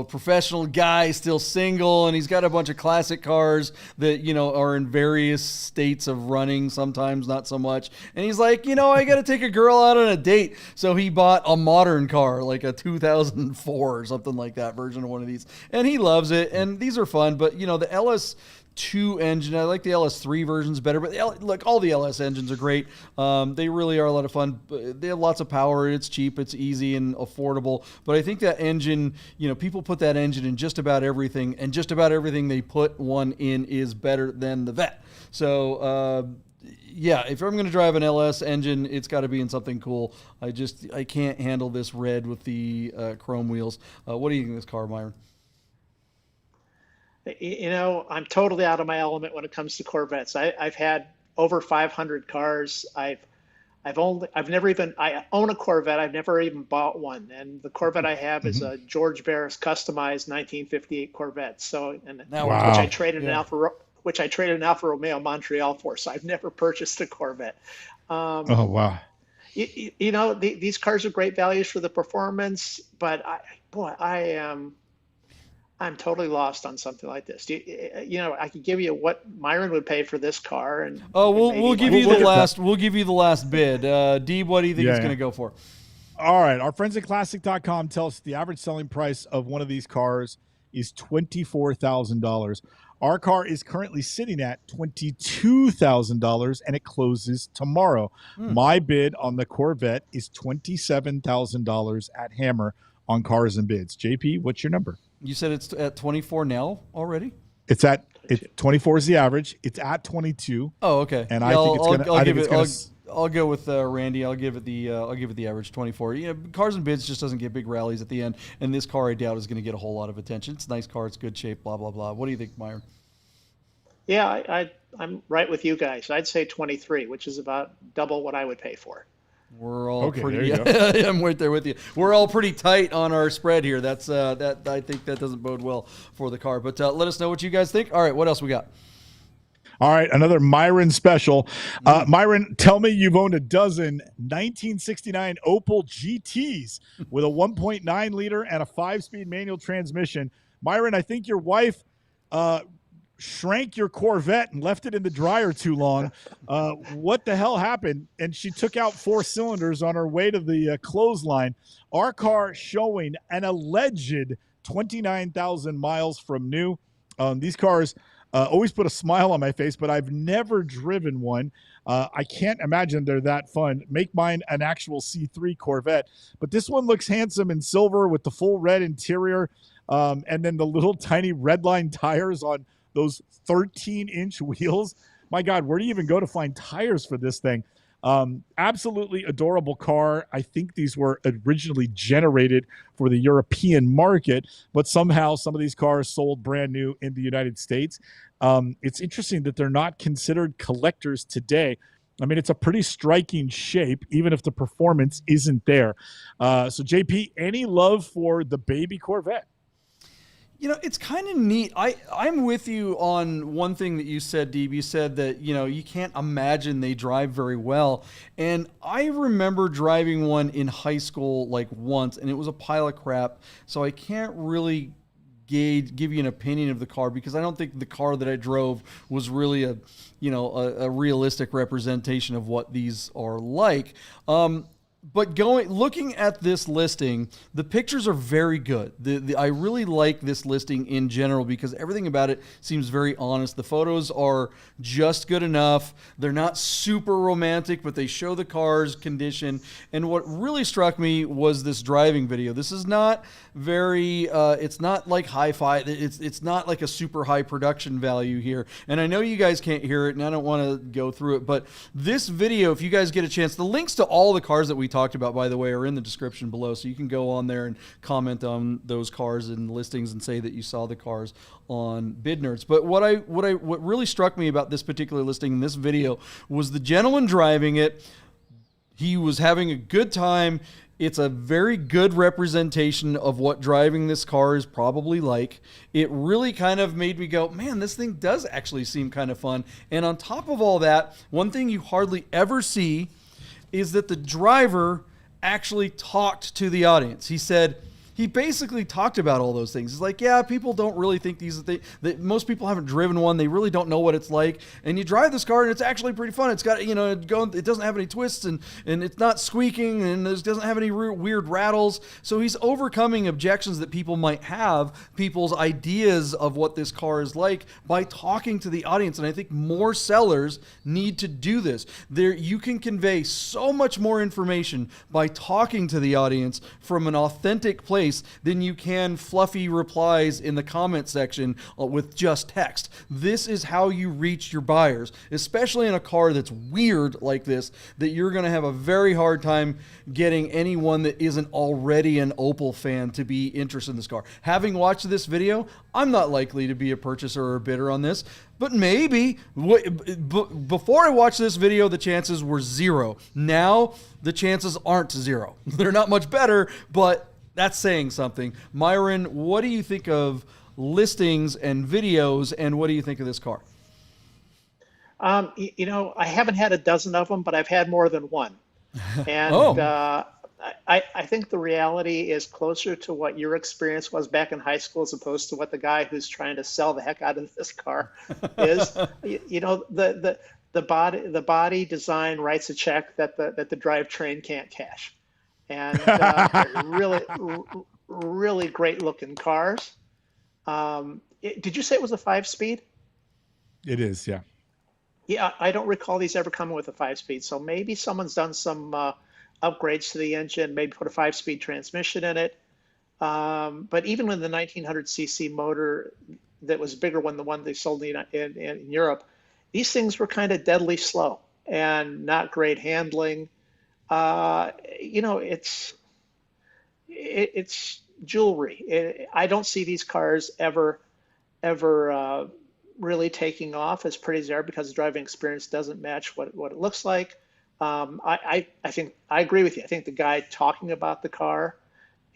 professional guy, still single, and he's got a bunch of classic cars that, are in various states of running, sometimes not so much. And he's like, I got to take a girl out on a date. So he bought a modern car, like a 2004 or something like that version of one of these. And he loves it. And these are fun, but the LS2 engine, I like the LS3 versions better, but all the LS engines are great. They really are a lot of fun. They have lots of power. It's cheap, it's easy and affordable. But I think that engine, people put that engine in just about everything, and just about everything they put one in is better than the Vet. So, if I'm going to drive an LS engine, it's got to be in something cool. I can't handle this red with the chrome wheels. What do you think of this car, Myron? I'm totally out of my element when it comes to Corvettes. I've had over 500 cars. I own a Corvette. I've never even bought one. And the Corvette I have is a George Barris customized 1958 Corvette. So, which I traded an Alfa Romeo Montreal for. So I've never purchased a Corvette. Oh, wow. These cars are great values for the performance, but I'm totally lost on something like this. I could give you what Myron would pay for this car, and we'll give you the last. We'll give you the last bid. Deeb, what do you think it's going to go for? All right, our friends at Classic.com tell us the average selling price of one of these cars is $24,000. Our car is currently sitting at $22,000, and it closes tomorrow. My bid on the Corvette is $27,000 at Hammer on Cars and Bids. JP, what's your number? You said it's at 24 now already? It's 24 is the average. It's at 22. Oh, okay. And I think it's going to. I'll go with Randy. I'll give it the average 24. Cars and Bids just doesn't get big rallies at the end, and this car I doubt is going to get a whole lot of attention. It's a nice car. It's good shape. Blah blah blah. What do you think, Myron? Yeah, I'm right with you guys. I'd say 23, which is about double what I would pay for. We're all pretty. I'm right there with you. We're all pretty tight on our spread here. That's that. I think that doesn't bode well for the car. But let us know what you guys think. All right, what else we got? All right, another Myron special. Myron, tell me you've owned a dozen 1969 Opel GTs with a 1.9 liter and a 5-speed manual transmission. Myron, I think your wife shrank your Corvette and left it in the dryer too long. What the hell happened? And she took out 4 cylinders on her way to the clothesline. Our car showing an alleged 29,000 miles from new. These cars always put a smile on my face, but I've never driven one. I can't imagine they're that fun. Make mine an actual C3 Corvette. But this one looks handsome in silver with the full red interior, and then the little tiny red line tires on those 13-inch wheels. My God, where do you even go to find tires for this thing? Absolutely adorable car. I think these were originally generated for the European market, but somehow some of these cars sold brand new in the United States. It's interesting that they're not considered collectors today. I mean, it's a pretty striking shape, even if the performance isn't there. So, JP, any love for the baby Corvette? It's kind of neat. I'm with you on one thing that you said, Deeb. You said that, you can't imagine they drive very well. And I remember driving one in high school like once, and it was a pile of crap. So I can't really give you an opinion of the car because I don't think the car that I drove was really a realistic representation of what these are like. But looking at this listing, the pictures are very good. I really like this listing in general because everything about it seems very honest. The photos are just good enough. They're not super romantic, but they show the car's condition. And what really struck me was this driving video. This is not very, it's not like hi-fi. It's not like a super high production value here. And I know you guys can't hear it, and I don't want to go through it, but this video, if you guys get a chance, the links to all the cars that we talked about, by the way, are in the description below, so you can go on there and comment on those cars and listings and say that you saw the cars on Bid Nerds. But what really struck me about this particular listing in this video was the gentleman driving it. He was having a good time. It's a very good representation of what driving this car is probably like. It really kind of made me go, man, this thing does actually seem kind of fun. And on top of all that, one thing you hardly ever see is that the driver actually talked to the audience. He basically talked about all those things. He's like, yeah, people don't really think these are things. Most people haven't driven one. They really don't know what it's like. And you drive this car, and it's actually pretty fun. It's got, it doesn't have any twists, and it's not squeaking, and it doesn't have any weird rattles. So he's overcoming objections that people might have, people's ideas of what this car is like, by talking to the audience. And I think more sellers need to do this. You can convey so much more information by talking to the audience from an authentic place than you can fluffy replies in the comment section with just text. This is how you reach your buyers, especially in a car that's weird like this, that you're going to have a very hard time getting anyone that isn't already an Opel fan to be interested in this car. Having watched this video, I'm not likely to be a purchaser or a bidder on this, but maybe. Before I watched this video, the chances were 0. Now, the chances aren't 0. They're not much better, but that's saying something. Myron, what do you think of listings and videos, and what do you think of this car? I haven't had a dozen of them, but I've had more than one. And I think the reality is closer to what your experience was back in high school as opposed to what the guy who's trying to sell the heck out of this car is. The body design writes a check that the drivetrain can't cash. And really great looking cars. Did you say it was a 5-speed? It is, yeah. Yeah, I don't recall these ever coming with a 5-speed. So maybe someone's done some upgrades to the engine, maybe put a 5-speed transmission in it. But even with the 1900cc motor that was bigger than the one they sold in Europe, these things were kind of deadly slow and not great handling. It's jewelry. I don't see these cars ever really taking off as pretty as they are because the driving experience doesn't match what it looks like. I think I agree with you. I think the guy talking about the car,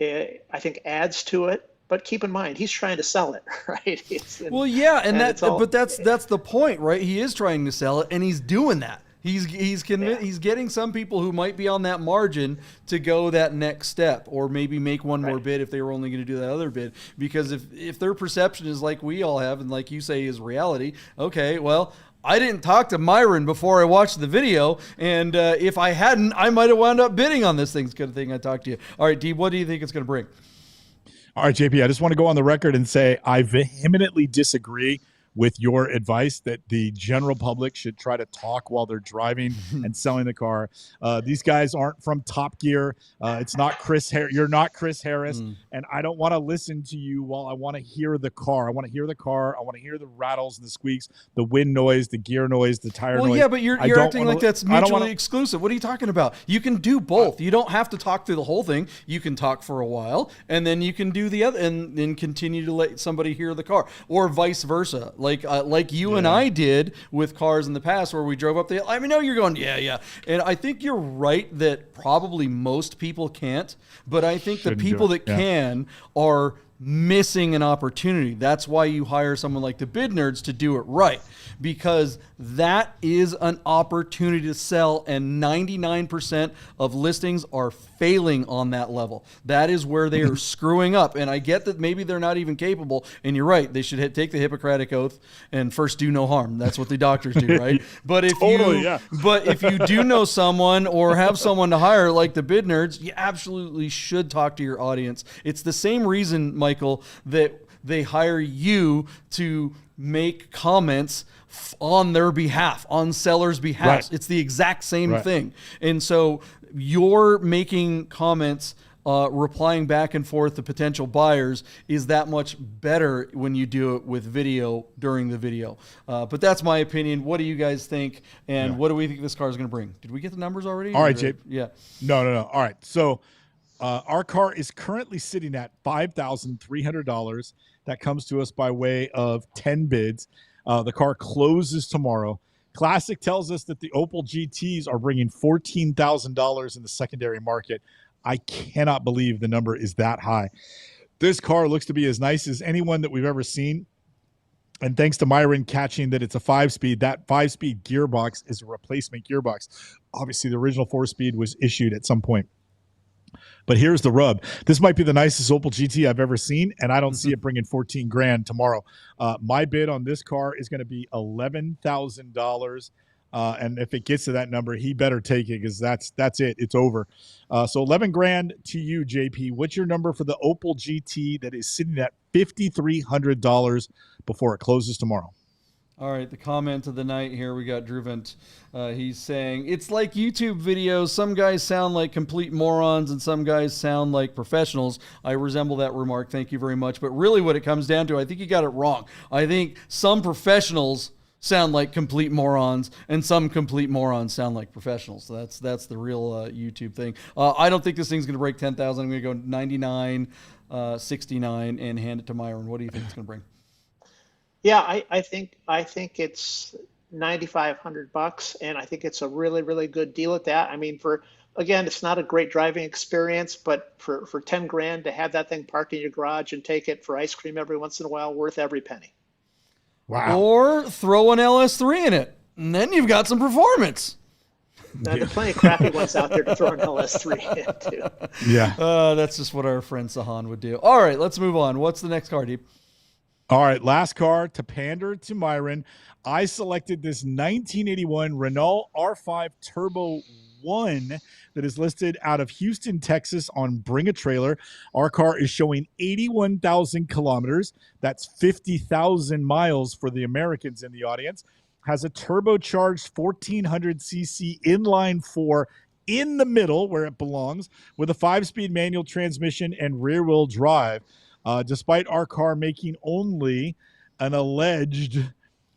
I think adds to it. But keep in mind, he's trying to sell it, right? But that's the point, right? He is trying to sell it, and he's doing that. He's getting some people who might be on that margin to go that next step, or maybe make one more bid if they were only going to do that other bid. Because if their perception is like we all have, and like you say is reality, okay, well, I didn't talk to Myron before I watched the video, and if I hadn't, I might have wound up bidding on this thing. It's a good thing I talked to you. All right, Dee, what do you think it's going to bring? All right, JP, I just want to go on the record and say I vehemently disagree with your advice that the general public should try to talk while they're driving and selling the car. These guys aren't from Top Gear. It's not Chris Harris. You're not Chris Harris. And I don't want to listen to you while I want to hear the car. I want to hear the car. I want to hear the rattles and the squeaks, the wind noise, the gear noise, the tire noise. Well, yeah, but you're acting like that's mutually exclusive. What are you talking about? You can do both. You don't have to talk through the whole thing. You can talk for a while, and then you can do the other, and then continue to let somebody hear the car, or vice versa. Like you and I did with cars in the past, where we drove up the. I mean, no, you're going, yeah, and I think you're right that probably most people can't, but I think the people that can are missing an opportunity. That's why you hire someone like the Bid Nerds to do it right, because that is an opportunity to sell, and 99% of listings are failing on that level. That is where they are screwing up. And I get that maybe they're not even capable, and you're right, they should take the Hippocratic Oath and first do no harm. That's what the doctors do, right? But if if you do know someone or have someone to hire like the Bid Nerds, you absolutely should talk to your audience. It's the same reason, Michael, that they hire you to make comments on their behalf, on sellers' behalf. Right. It's the exact same thing. And so you're making comments, replying back and forth to potential buyers is that much better when you do it with video during the video. But that's my opinion. What do you guys think? And what do we think this car is going to bring? Did we get the numbers already? All right, Jay. Yeah. No. All right. So our car is currently sitting at $5,300. That comes to us by way of 10 bids. The car closes tomorrow. Classic tells us that the Opel GTs are bringing $14,000 in the secondary market. I cannot believe the number is that high. This car looks to be as nice as anyone that we've ever seen. And thanks to Myron catching that it's a 5-speed, that 5-speed gearbox is a replacement gearbox. Obviously, the original 4-speed was issued at some point. But here's the rub. This might be the nicest Opel GT I've ever seen, and I don't see it bringing $14,000 tomorrow. My bid on this car is going to be $11,000. And if it gets to that number, he better take it, because that's it. It's over. So $11,000 to you, JP. What's your number for the Opel GT that is sitting at $5,300 before it closes tomorrow? All right, the comment of the night here, we got Druvent. He's saying, it's like YouTube videos. Some guys sound like complete morons and some guys sound like professionals. I resemble that remark. Thank you very much. But really what it comes down to, I think you got it wrong. I think some professionals sound like complete morons and some complete morons sound like professionals. So that's the real YouTube thing. I don't think this thing's going to break 10,000. I'm going to go 99, 69 and hand it to Myron. What do you think it's going to bring? Yeah, I think it's $9,500, and I think it's a really, really good deal at that. I mean, again, it's not a great driving experience, but for $10,000 to have that thing parked in your garage and take it for ice cream every once in a while, worth every penny. Wow. Or throw an LS3 in it, and then you've got some performance. Now, there are plenty of crappy ones out there to throw an LS3 into. Yeah. That's just what our friend Sahan would do. All right, let's move on. What's the next car, Deep? All right, last car to pander to Myron. I selected this 1981 Renault R5 Turbo 1 that is listed out of Houston, Texas on Bring a Trailer. Our car is showing 81,000 kilometers. That's 50,000 miles for the Americans in the audience. Has a turbocharged 1400cc inline 4 in the middle where it belongs with a 5-speed manual transmission and rear-wheel drive. Despite our car making only an alleged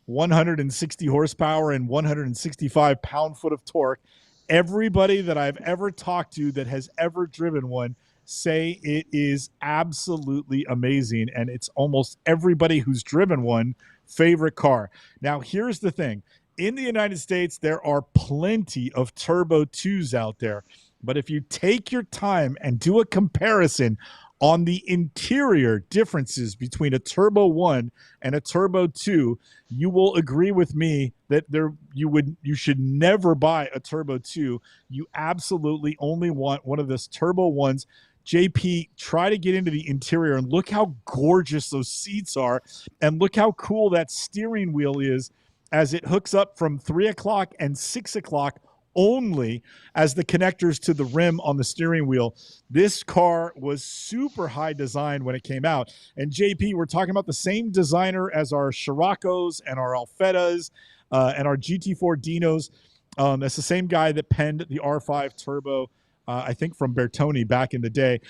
160 horsepower and 165 pound-foot of torque, everybody that I've ever talked to that has ever driven one say it is absolutely amazing, and it's almost everybody who's driven one favorite car. Now, here's the thing. In the United States, there are plenty of Turbo 2s out there, but if you take your time and do a comparison on the interior differences between a Turbo 1 and a Turbo 2, you will agree with me that you should never buy a Turbo 2. You absolutely only want one of those Turbo 1s. JP, try to get into the interior and look how gorgeous those seats are, and look how cool that steering wheel is as it hooks up from 3 o'clock and 6 o'clock only as the connectors to the rim on the steering wheel. This car was super high design when it came out. And JP, we're talking about the same designer as our Scirocco's and our Alfettas and our GT4 Dinos. That's the same guy that penned the R5 Turbo, I think from Bertoni back in the day.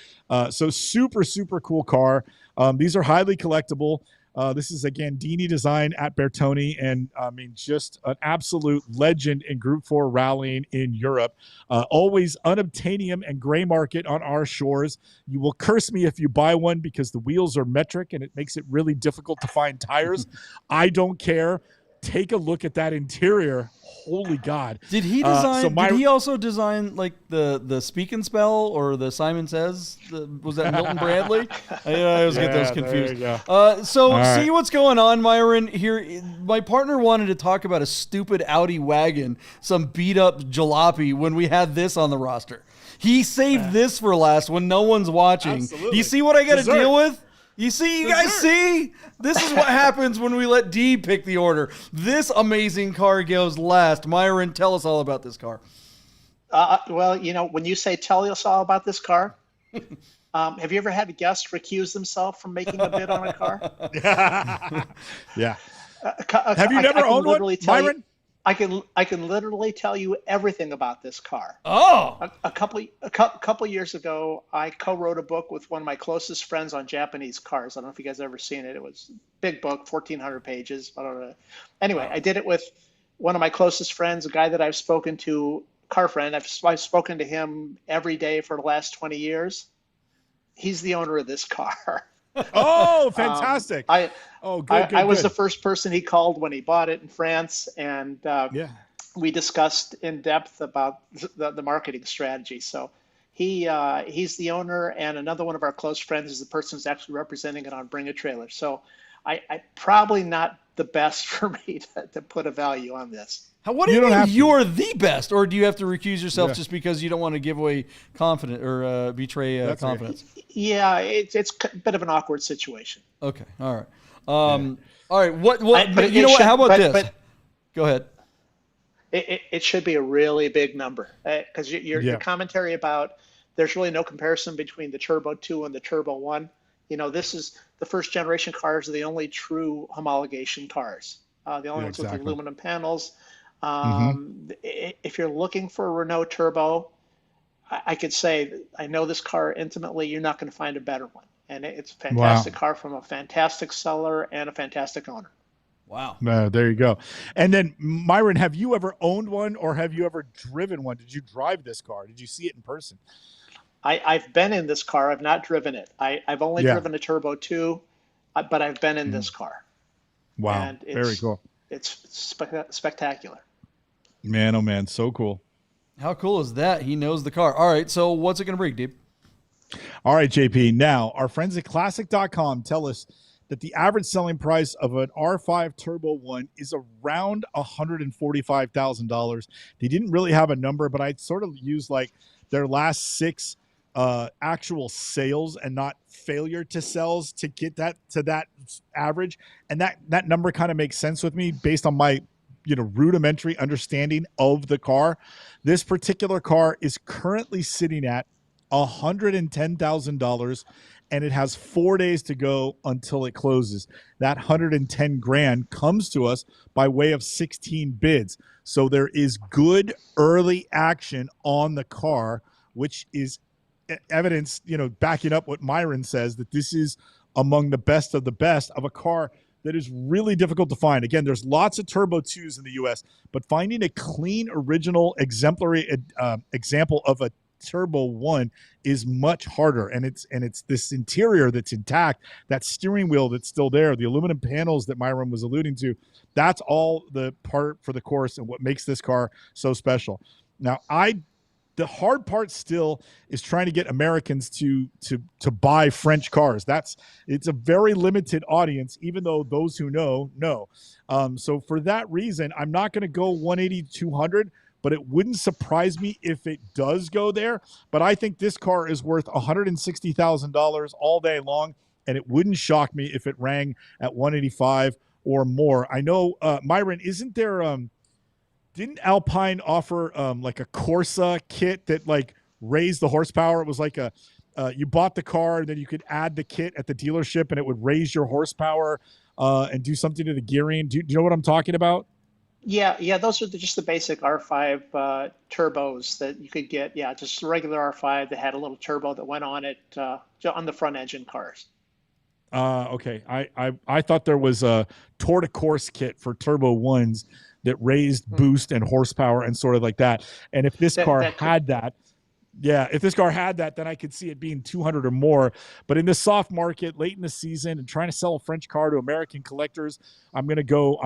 So super, super cool car. These are highly collectible. This is, again, Dini design at Bertoni, and I mean, just an absolute legend in Group 4 rallying in Europe. Always unobtainium and gray market on our shores. You will curse me if you buy one because the wheels are metric and it makes it really difficult to find tires. I don't care. take a look at that interior. Holy God! Did he design? Did he also design like the Speak and Spell or the Simon Says? Was that Milton Bradley? I always get those confused. See what's going on, Myron. Here, my partner wanted to talk about a stupid Audi wagon, some beat up jalopy, when we had this on the roster. He saved this for last when no one's watching. Absolutely. Do you see what I got to deal with? You see, you guys see? This is what happens when we let D pick the order. This amazing car goes last. Myron, tell us all about this car. Well, when you say tell us all about this car, have you ever had a guest recuse themselves from making a bid on a car? Yeah. Have you never owned one, Myron? I can literally tell you everything about this car. Oh, a couple years ago, I co-wrote a book with one of my closest friends on Japanese cars. I don't know if you guys have ever seen it. It was a big book, 1,400 pages. I don't know. Anyway, I did it with one of my closest friends, a guy that I've spoken to, car friend. I've spoken to him every day for the last 20 years. He's the owner of this car. Oh, fantastic! I was the first person he called when he bought it in France, and we discussed in depth about the marketing strategy. So he's the owner, and another one of our close friends is the person who's actually representing it on Bring a Trailer. So I probably not the best for me to put a value on this. What do you mean you're the best, or do you have to recuse yourself just because you don't want to give away confidence or betray confidence? Yeah, it's a bit of an awkward situation. Okay, all right, all right. What? How about this? Go ahead. It should be a really big number because your commentary about there's really no comparison between the Turbo 2 and the Turbo 1. This is the first generation cars are the only true homologation cars. The only ones with aluminum panels. If you're looking for a Renault Turbo, I could say I know this car intimately. You're not going to find a better one, and it's a fantastic car from a fantastic seller and a fantastic owner. Wow. There you go. And then, Myron, have you ever owned one or have you ever driven one? Did you drive this car? Did you see it in person? I've been in this car. I've not driven it. I've only driven a Turbo 2, but I've been in this car. Wow. And very cool. It's spectacular. Man, oh man, so cool. How cool is that? He knows the car. All right, so what's it going to bring, Deep? All right, JP. Now, our friends at Classic.com tell us that the average selling price of an R5 Turbo 1 is around $145,000. They didn't really have a number, but I'd sort of use like their last 6 actual sales and not failure to sells to get that to that average. And that number kind of makes sense with me based on my rudimentary understanding of the car. This particular car is currently sitting at $110,000, and it has 4 days to go until it closes. That 110 grand comes to us by way of 16 bids. So there is good early action on the car, which is evidence, backing up what Myron says, that this is among the best of a car that is really difficult to find. Again, there's lots of Turbo 2s in the U.S., but finding a clean, original, exemplary example of a Turbo 1 is much harder. And it's this interior that's intact, that steering wheel that's still there, the aluminum panels that Myron was alluding to. That's all the part for the course and what makes this car so special. Now, the hard part still is trying to get Americans to buy French cars. It's a very limited audience, even though those who know. So for that reason, I'm not going to go 180, 200, but it wouldn't surprise me if it does go there. But I think this car is worth $160,000 all day long, and it wouldn't shock me if it rang at 185 or more. I know, Myron, isn't there didn't Alpine offer like a Corsa kit that like raised the horsepower? It was like you bought the car and then you could add the kit at the dealership and it would raise your horsepower and do something to the gearing. Do you know what I'm talking about? Yeah, those are just the basic R5 turbos that you could get. Yeah, just a regular R5 that had a little turbo that went on it on the front engine cars. Okay. I thought there was a Tour de Course kit for Turbo 1s that raised boost and horsepower and sort of like that. And if this car had that, Yeah, if this car had that, then I could see it being 200 or more. But in this soft market, late in the season, and trying to sell a French car to American collectors, I'm going to go.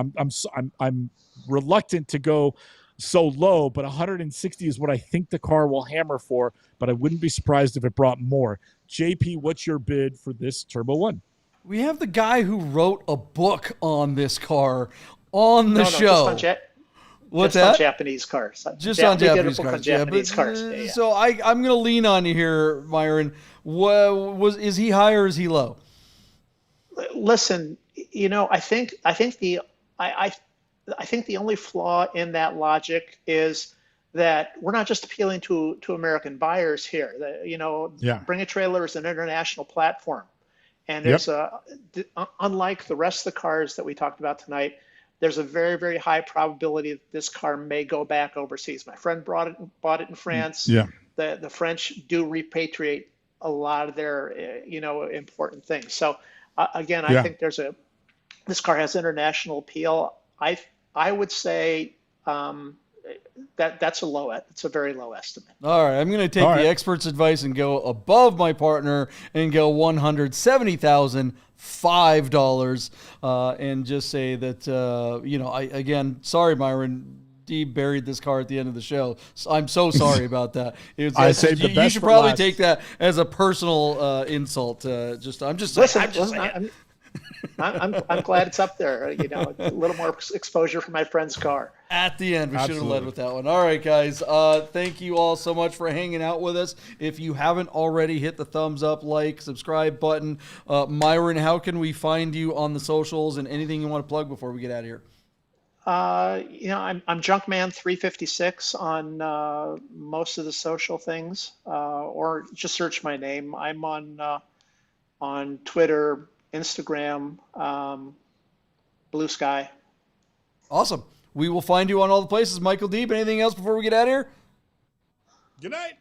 I'm reluctant to go so low, but 160 is what I think the car will hammer for. But I wouldn't be surprised if it brought more. JP, what's your bid for this Turbo One? We have the guy who wrote a book on this car on the show. What's that? On Japanese cars. Just on Japanese cars. Yeah. So I'm going to lean on you here, Myron. Is he high or is he low? Listen, I think the only flaw in that logic is that we're not just appealing to American buyers here. Bring a Trailer is an international platform, and there's unlike the rest of the cars that we talked about tonight, there's a very, very high probability that this car may go back overseas. My friend bought it in France. Yeah. The French do repatriate a lot of their, important things. So again, I think this car has international appeal. I would say that's a very low estimate. All right, I'm going to take the expert's advice and go above my partner and go $170,005 and just say that sorry, Myron. D buried this car at the end of the show. So I'm so sorry about that. You should probably take that as a personal insult. I'm glad it's up there. A little more exposure for my friend's car. At the end, we should have led with that one. All right, guys. Thank you all so much for hanging out with us. If you haven't already, hit the thumbs up, like, subscribe button. Myron, how can we find you on the socials and anything you want to plug before we get out of here? I'm Junkman356 on most of the social things, or just search my name. I'm on Twitter, Instagram, Blue Sky. Awesome. We will find you on all the places. Michael Deeb, anything else before we get out of here? Good night.